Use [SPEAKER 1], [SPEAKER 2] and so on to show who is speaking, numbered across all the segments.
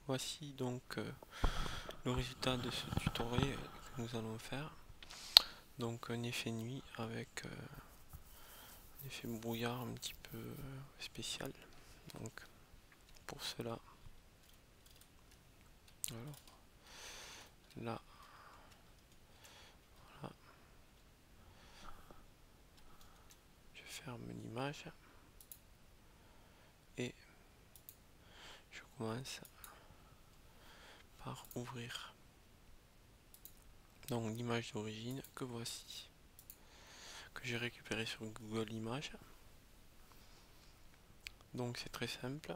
[SPEAKER 1] Voici donc le résultat de ce tutoriel que nous allons faire. Donc un effet nuit avec un effet brouillard un petit peu spécial. Donc pour cela, alors là, voilà, je ferme l'image et je commence par ouvrir donc l'image d'origine que voici, que j'ai récupéré sur Google Images. Donc c'est très simple.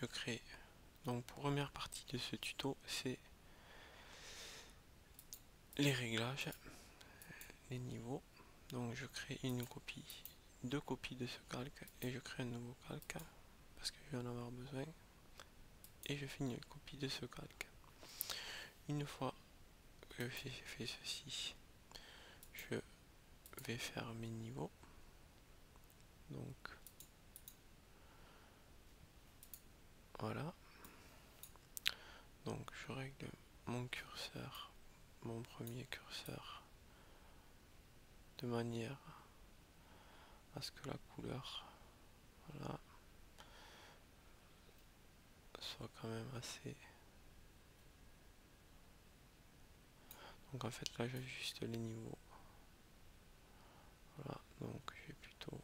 [SPEAKER 1] Je crée donc pour première partie de ce tuto, c'est les réglages, les niveaux. Donc je crée une copie, deux copies de ce calque et je crée un nouveau calque parce que je vais en avoir besoin et je fais une copie de ce calque. Une fois que j'ai fait ceci, je vais faire mes niveaux. Donc voilà. Donc je règle mon curseur, mon premier curseur, de manière à ce que la couleur, voilà, soit quand même assez. Donc en fait là j'ajuste les niveaux. Voilà, donc je vais plutôt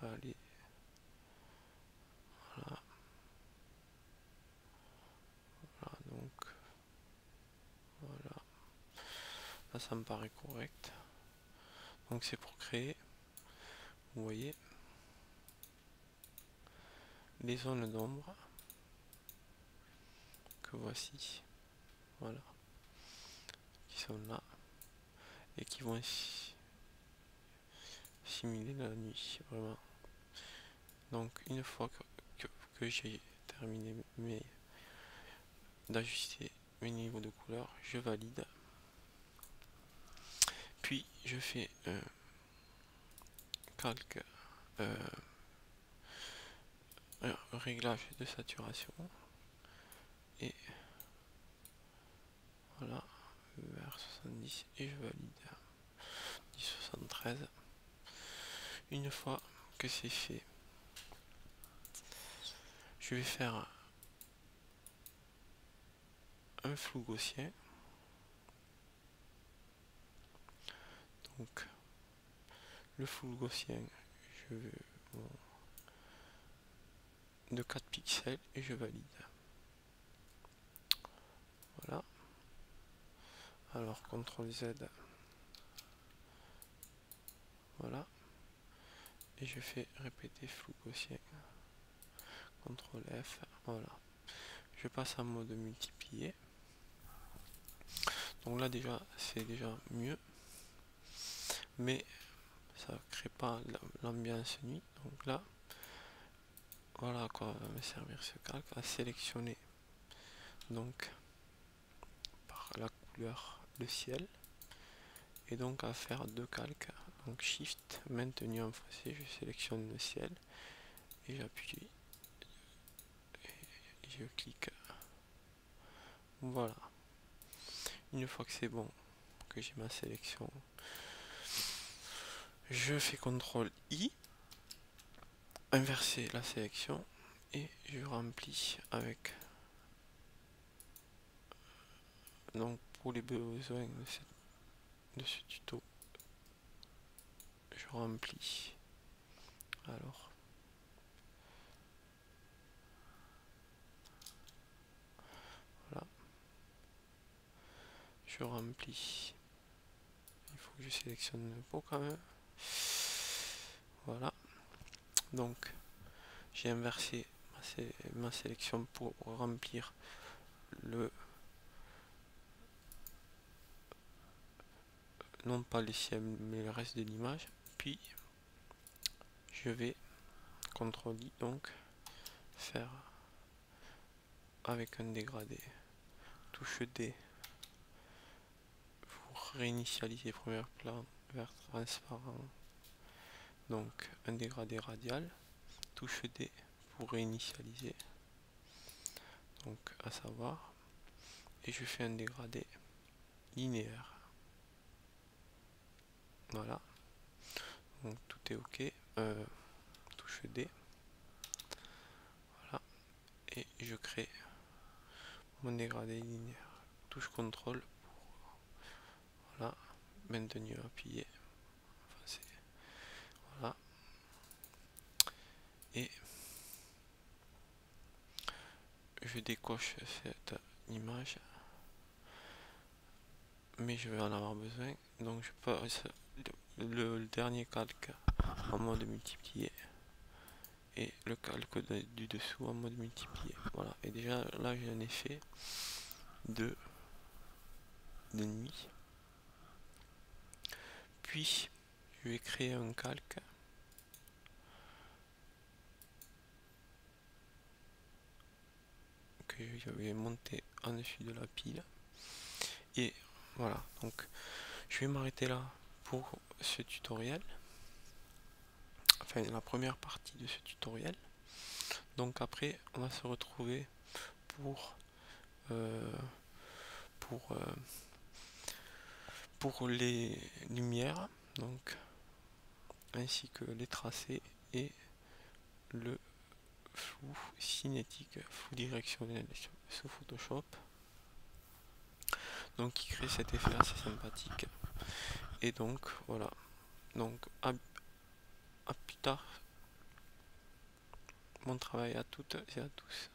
[SPEAKER 1] aller, voilà, voilà, donc voilà. Là ça me paraît correct. Donc c'est pour créer, vous voyez, les zones d'ombre que voici, voilà, qui sont là et qui vont simuler la nuit, vraiment. Donc une fois que j'ai terminé d'ajuster mes niveaux de couleur, je valide. Puis je fais un calque, un réglage de saturation et voilà, vers 70 et je valide 1073. Une fois que c'est fait, je vais faire un flou gaussien. Donc le flou gaussien, je veux de 4 pixels et je valide. Voilà. Alors CTRL Z, voilà, et je fais répéter flou gaussien. CTRL F, voilà. Je passe en mode multiplier. Donc là déjà c'est déjà mieux, mais ça crée pas l'ambiance nuit. Donc là, voilà à quoi va me servir ce calque, à sélectionner donc par la couleur le ciel et donc à faire deux calques. Donc Shift maintenu en français, je sélectionne le ciel et j'appuie et je clique. Voilà. Une fois que c'est bon, que j'ai ma sélection, je fais CTRL I, inverser la sélection et je remplis avec. Donc pour les besoins de ce tuto, je remplis. Alors voilà, je remplis. Il faut que je sélectionne le pot quand même. Voilà. Donc j'ai inversé ma sélection pour remplir le, non pas les ciels mais le reste de l'image. Puis je vais CTRL I donc faire avec un dégradé, touche D pour réinitialiser premier plan vers transparent, donc un dégradé radial, touche D pour réinitialiser, donc à savoir, et je fais un dégradé linéaire. Voilà, donc tout est ok. Touche D, voilà, et je crée mon dégradé linéaire. Touche CTRL pour, voilà, maintenu appuyé, enfin, voilà, et je décoche cette image, mais je vais en avoir besoin, donc je passe le dernier calque en mode multiplié et le calque du dessous en mode multiplié. Voilà, et déjà là j'ai un effet de nuit. Puis je vais créer un calque que je vais monter en dessus de la pile. Et voilà, donc je vais m'arrêter là pour ce tutoriel, enfin la première partie de ce tutoriel. Donc après on va se retrouver pour pour les lumières, donc ainsi que les tracés et le flou cinétique, flou directionnel sous Photoshop, donc qui crée cet effet assez sympathique. Et donc voilà, donc à plus tard, bon travail à toutes et à tous.